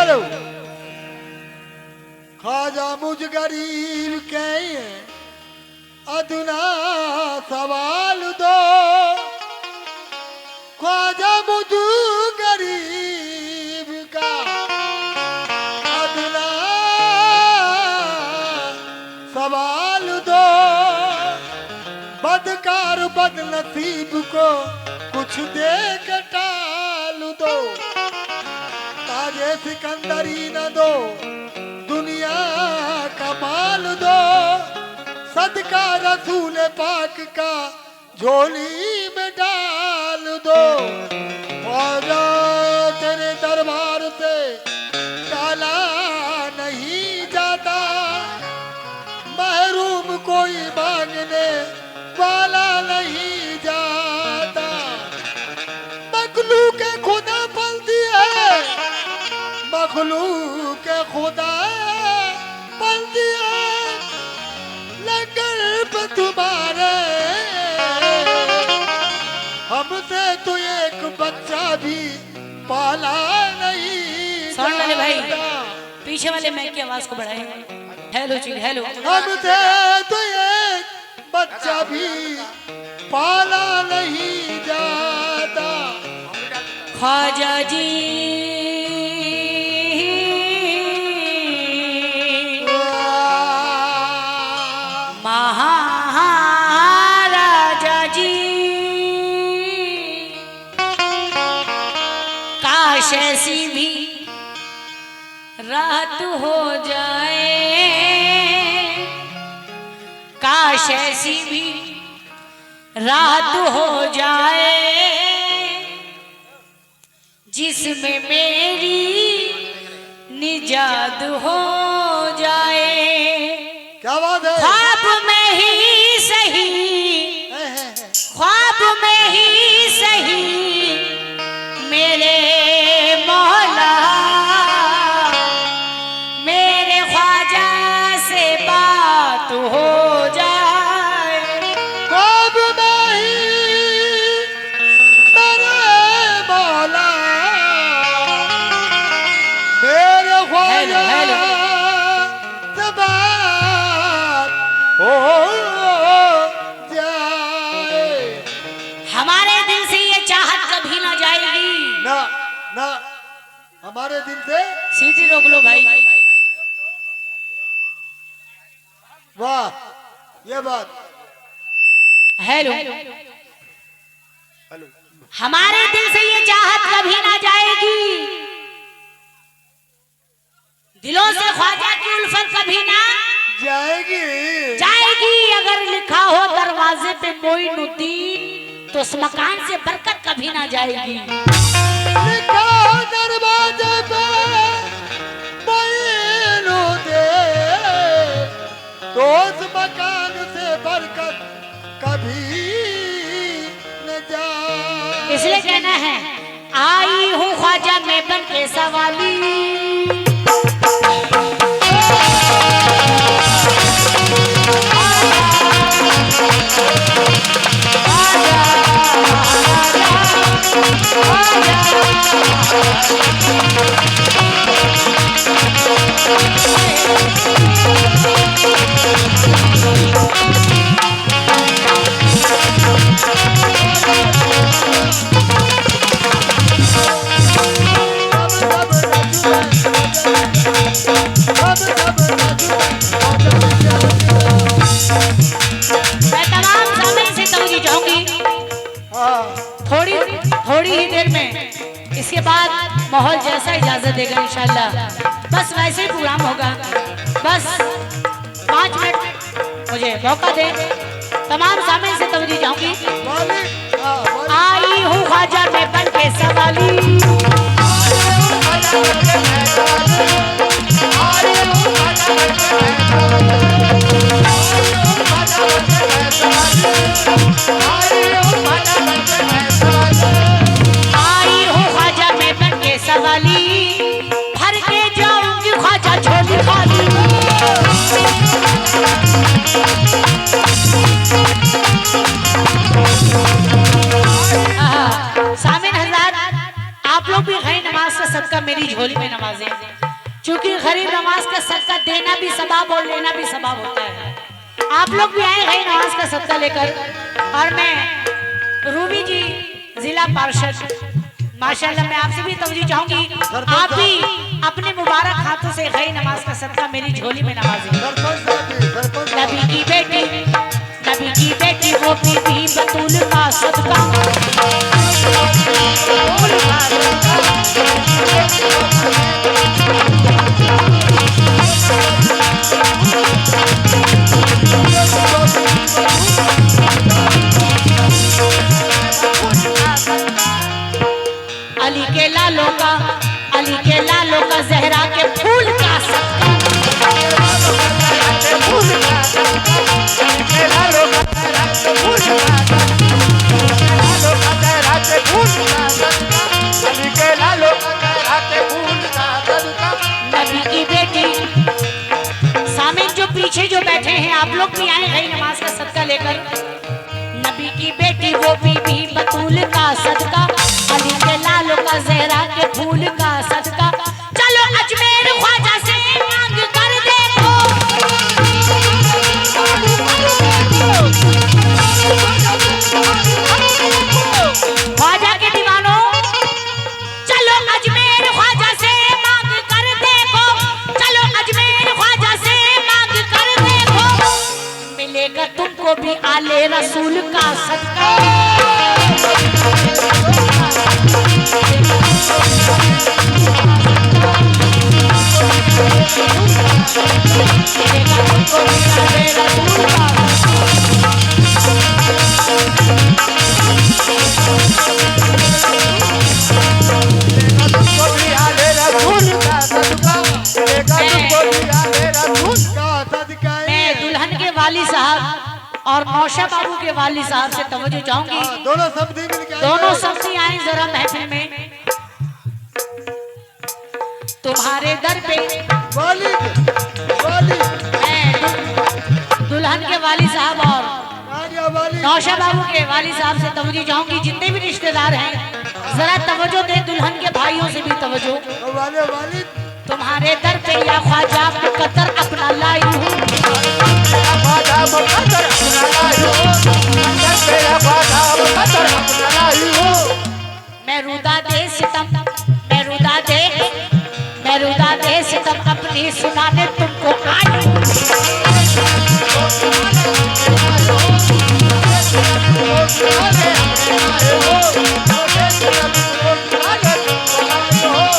Hello Khwaja मुझ गरीब के अदना सवाल दो, ख्वाजा मुझ गरीब का अदना सवाल दो, बदकार बदनसीब को कुछ दे के टाल दो, ताजे सिकंदरी न दो दुनिया का माल दो, सदका रसूल पाक का झोली में डाल दो, ख्वाजा तेरे दरबार से टाला नहीं जाता, महरूम कोई मांगने वाला नहीं जाता, मखलूक खुदा पलती है, मखलूक खुदा पलती है, लंगर पे तुम्हारे हमसे तो एक बच्चा भी पाला नहीं सुन ले भाई, पीछे वाले माइक की आवाज को बढ़ाएं। हेलो जी हेलो। हमसे तो एक बच्चा भी पाला नहीं जाता, ख्वाजा जी महाराजा जी, काश ऐसी भी रात हो जाए, काश ऐसी भी रात हो जाए, जिसमें मेरी निजात हो जाए, क्या बात है, ख्वाब में ही सही, ख्वाब में ही सही मेरे मौला, मेरे ख्वाजा से बात हो जाए, ख्वाब में ही मेरे मौला, मेरे ख्वाजा से बात हो जाए, हमारे दिल से ये चाहत कभी ना जाएगी। ना ना हमारे दिल से सीटी रोक लो भाई। वाह ये बात, हेलो, हेलो हमारे दिल से ये चाहत कभी ना जाएगी, दिलों से ख्वाजा की उल्फत कभी ना जाएगी, जाएगी, अगर लिखा हो दरवाजे पे कोई नुद्दीन तो उस मकान से बरकत कभी ना जाएगी, लिखा दरवाजे पे मोइनुद्दीन तो उस मकान से बरकत कभी न जाए, इसलिए कहना है आई हूँ ख्वाजा मैं बन के सवाली, मैं तमाम समय से तवज्जो चाहूंगी, थोड़ी ही देर में इसके बाद माहौल जैसा इजाजत देगा इंशाल्लाह, बस वैसे ही प्रोग्राम होगा, बस 5 मिनट मुझे मौका दे, तमाम सामने से तवज्जो चाहूंगी, आई हूँ ख्वाजा मैं बन के सवाली, आई हूँ ख्वाजा मैं बन के सवाली, भर के जाऊंगी ख्वाजा झोली खाली, सामिन हज़रात, आप लोग भी गए नमाज से सदका मेरी झोली में नमाजें। क्योंकि गरीब नमाज का सदका देना भी सवाब और लेना भी सवाब होता है। आप लोग भी आए हैं नमाज का सदका लेकर, और मैं रूबी जी जिला पार्षद, माशाल्लाह मैं आपसे भी तवज्जो चाहूंगी, आप भी अपने मुबारक हाथों से गई नमाज का सदका मेरी झोली में नवाजें। नबी की बेटी वो बीबी बतूल का सदका, अली के लालों का जहरा के फूल का सदका, नबी की बेटी। सामिन जो पीछे जो बैठे हैं आप लोग भी आए हैं नमाज का सदका लेकर। नबी की बेटी वो बीबी बतूल का सदका, अली के लालों का जहरा के फूल का सदका। चलो अजमेर ख्वाजा से मांग कर देखो, ख्वाजा के दीवानों चलो अजमेर ख्वाजा से मांग कर देखो, चलो अजमेर ख्वाजा से मांग कर देखो, मिलेगा तुमको भी आले रसूल का सदका। मैं दुल्हन के वाली साहब और नौशा बाबू के वाली साहब से तवज्जो चाहूंगी, दोनों सब्जी आए जरा महफिल में। तुम्हारे दर पे दुल्हन के वाली साहब और नौशा बाबू के वाली साहब से तवज्जो चाहूंगी, जितने भी रिश्तेदार हैं जरा तवज्जो दे, दुल्हन के भाइयों से भी तवज्जो। तुम्हारे दर पे या ख्वाजा मुकद्दर अपना लाई हूँ, मैं रुदा दे सितम अपनी सुनाने तुमको आई हूँ।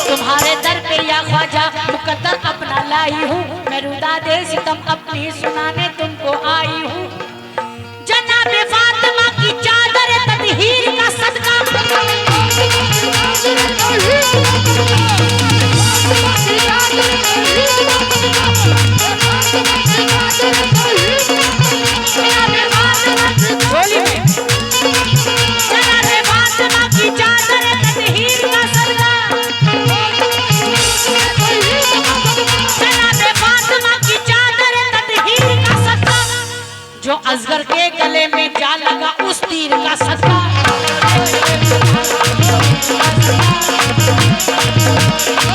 तुम्हारे दर पे या ख्वाजा मुकद्दर अपना लाई हूँ, मैं रुदा दे सितम अपनी सुनाने तुमको आई हूँ। जनाबे फातिमा की चादर तदहीर का सदका, जो असगर के गले में जा लगा उस तीर का सदका,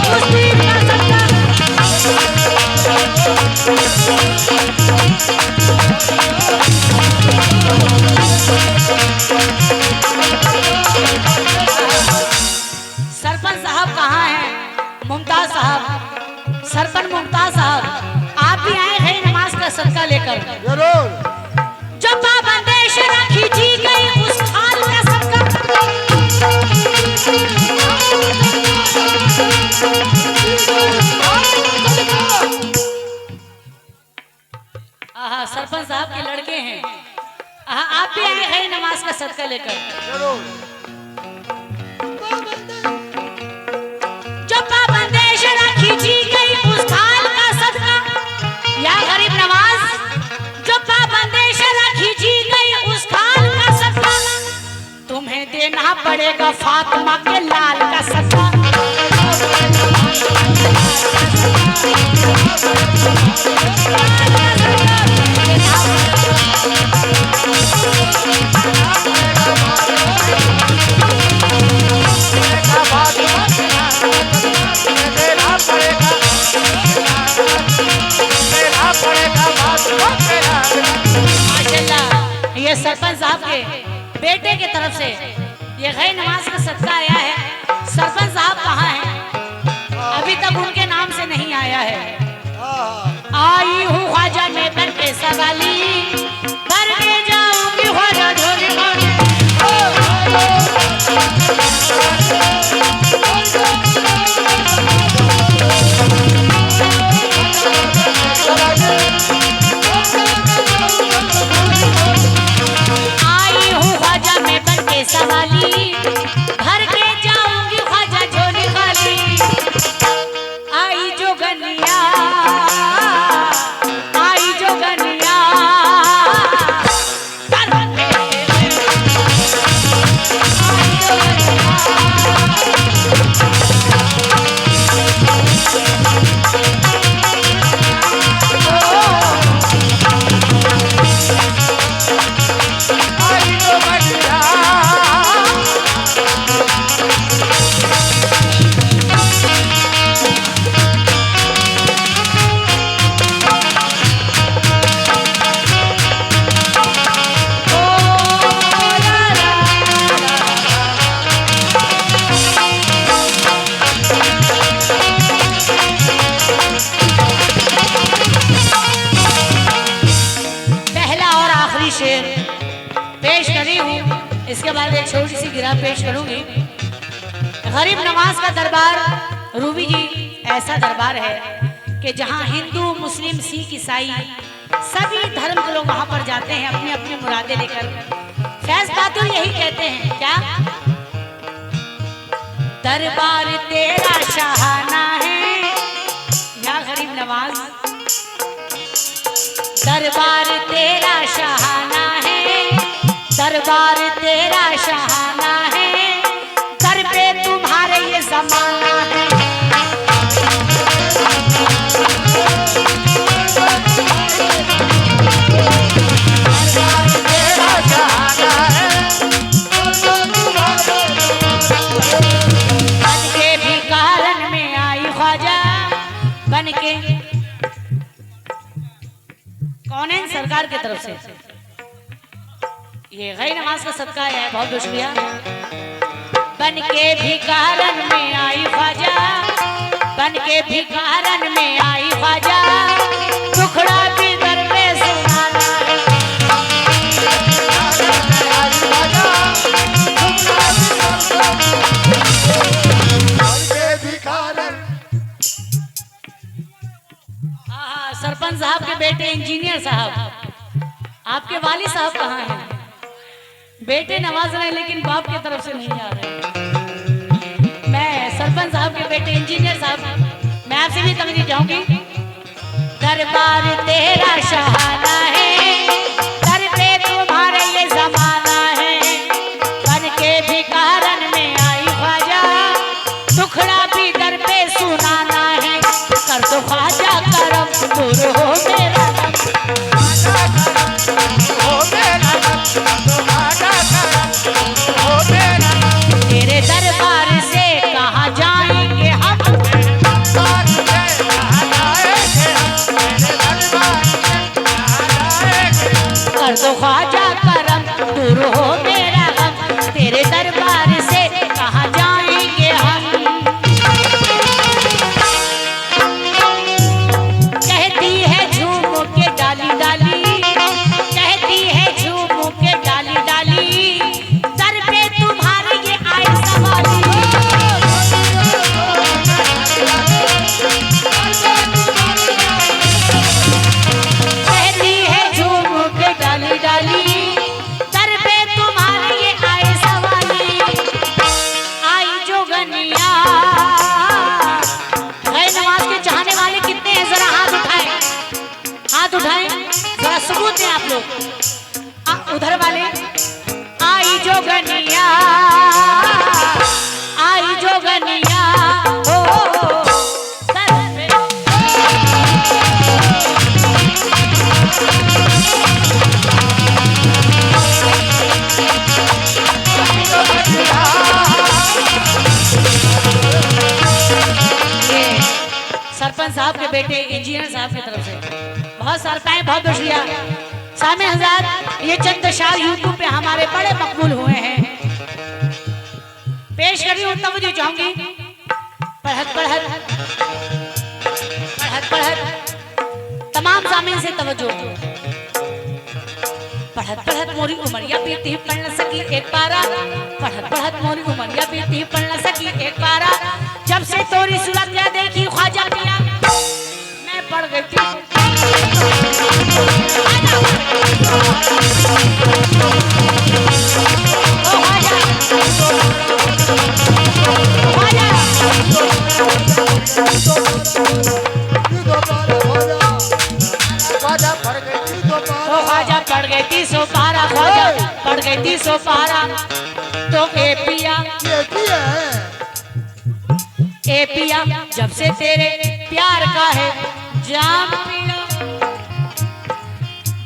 उस तीर का सदका। सरपंच साहब कहाँ हैं? मुमताज साहब, सरपंच मुमताज साहब, आप भी आए हैं नमाज का सदका लेकर। जरूर। जब पाबंदेश रखी जी गई उस हाल का सदका, सरपंच साहब के लड़के हैं, आप भी आए हैं नमाज का सदका लेकर। जरूर। जब पाबंदेश रखी जी गई उस हाल का सदका, या गरीब नवाज जब पाबंदेश रखी जी गई उस हाल का सदका, तुम्हें देना पड़ेगा फातिमा के लाल का सदका। ये सरपंच साहब के बेटे की तरफ से ये गैर नमाज का सदका आया है। सरपंच साहब कहाँ हैं? अभी तक उनके नाम से नहीं आया है। आई हूँ ख्वाजा में बन के सवाली, भर के जाऊंगी ख्वाजा झोली खाली। आई हूँ ख्वाजा में बन के सवाली, भर के जाऊंगी ख्वाजा झोली खाली। आई जो गनिया, आई जो गनिया, शेर पेश करी हूँ। इसके बाद एक छोटी सी गिरा पेश करूंगी। गरीब नवाज का दरबार रूबी जी ऐसा दरबार है कि जहाँ हिंदू मुस्लिम सिख ईसाई सभी धर्म के लोग वहां पर जाते हैं अपनी अपनी मुरादें लेकर। फैज बहादुर यही कहते हैं क्या, दरबार तेरा शाहाना है या गरीब नवाज, दरबार तेरा शाहाना है, दरबार तेरा शाहाना है, दर पे तुम्हारे ये जमाना है। बन के भिखारन में आई ख्वाजा, बन के कौन है सरकार की तरफ से ये गैर नमाज का सदका है, बहुत बहुत शुक्रिया। बन के भिखारन में आई ख्वाजा, बन के भिखारन में आई ख्वाजा, टुकड़ा भी दर पे सुनाना है। सरपंच साहब के बेटे इंजीनियर साहब, आपके वाली साहब कहाँ हैं? बेटे नवाज रहे लेकिन बाप की तरफ से नहीं आ रहे। मैं सरपंच साहब के बेटे इंजीनियर साहब, मैं आपसे भी तमजीद जाऊंगी। दरबार तेरा शाहाना है, दर पे तुम्हारे ये जमाना है, बन के भिखारन में आई ख्वाजा, टुकड़ा भी दर पे सुनाना है। कर दो ख्वाजा करम, दूर हो मेरा तेरे दरबार से कहाँ जाएंगे हम, कर दो ख्वाजा करम, दूर हो मेरा गम, तेरे दरबार से कहाँ जाएंगे हम। कहती है झूम के डाली डाली, कहती है झूम के डाली डाली, दर पे तुम्हारे ये आए सवाली। कहती है झूम के डाली डाली, दर पे तुम्हारे ये आए सवाली। आई जो गनिया, गैर नमाज के चाहने वाले कितने हैं जरा हाथ उठाएं, हाथ उठाएं, जरा सबूत दें आप लोग। उधर वाले, आई जो गनिया, आई जो गनिया, ओ सर पे। ये सरपंच साहब के बेटे इंजीनियर साहब की तरफ से बहुत साल टाइम, बहुत बहुत शुक्रिया। सामे हज़रात ये चंद अशार यूट्यूब पे हमारे बड़े मकबूल हुए हैं। पेश कर रही हूँ, तवज्जो चाहूंगी। पढ़त पढ़त पढ़त पढ़त तमाम सामीन से तवज्जो। पढ़त पढ़त मोरी उमरिया बीती पढ़ न सकी एक पारा, पढ़त पढ़त मोरी उमरिया बीती पढ़ न सकी एक पारा, जब से तोरी सूरत या देखी ख्वाजा पिया मैं पढ़ गई थी। ख्वाजा पढ़ गई थी सो पारा, ख्वाजा पढ़ गई थी सो पारा, तो ए पिया जब से तेरे प्यार का है जाम पिया,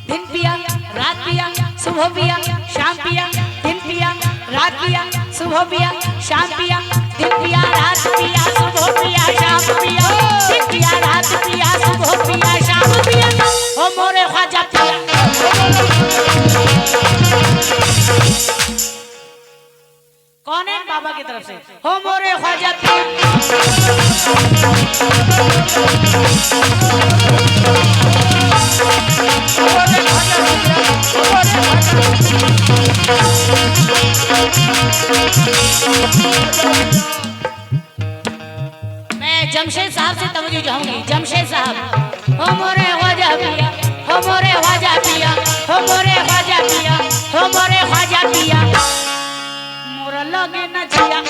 दिन पिया रात पिया सुबह पिया शाम पिया, दिन पिया रात पिया सुबह पिया शाम पिया, दिन पिया रात पिया सुबह पिया शाम पिया, दिन पिया रात पिया सुबह पिया शाम पिया, ओ मोरे ख्वाजा पिया। कौन है? बाबा की तरफ से, हो मोरे ख्वाजा पिया। मैं जमशेद साहब से तवज्जो चाहूंगी। जमशेद साहब, हो मोरे ख्वाजा पिया, हो मोरे ख्वाजा पिया, हो मोरे ख्वाजा पिया, हो मोरे ख्वाजा पिया, मोरा लगे न जिया।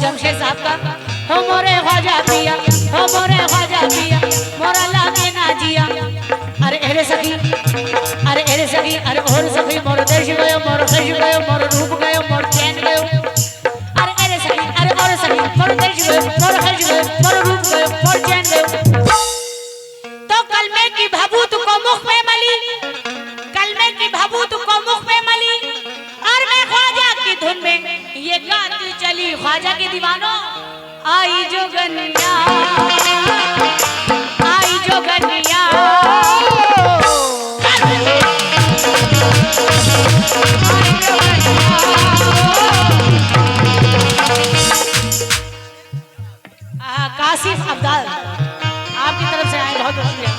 जमशेद साहब का, हो मोरे ख्वाजा पिया, हो मोरे ख्वाजा पिया, मोरा लागे ना जिया। अरे एरे सखी, अरे एरे सखी, अरे और सखी, मोर देश गयो, मोर खश गयो, मोर रूप गयो, मोर चैन गयो। अरे एरे सखी, अरे और सखी, मोर देश गयो, मोर खश गयो, मोर रूप गयो, मोर चैन गयो। तो कलमे की भभूत को मुख में मली, कलमे की भभूत को मुख में मली, और मैं ख्वाजा की धुन में ये गाती चली। ख्वाजा के दीवानों, आई जो गनिया, आई जो गनिया, कासिफ अब्दाल आपकी तरफ से आए, बहुत बहुत शुक्रिया।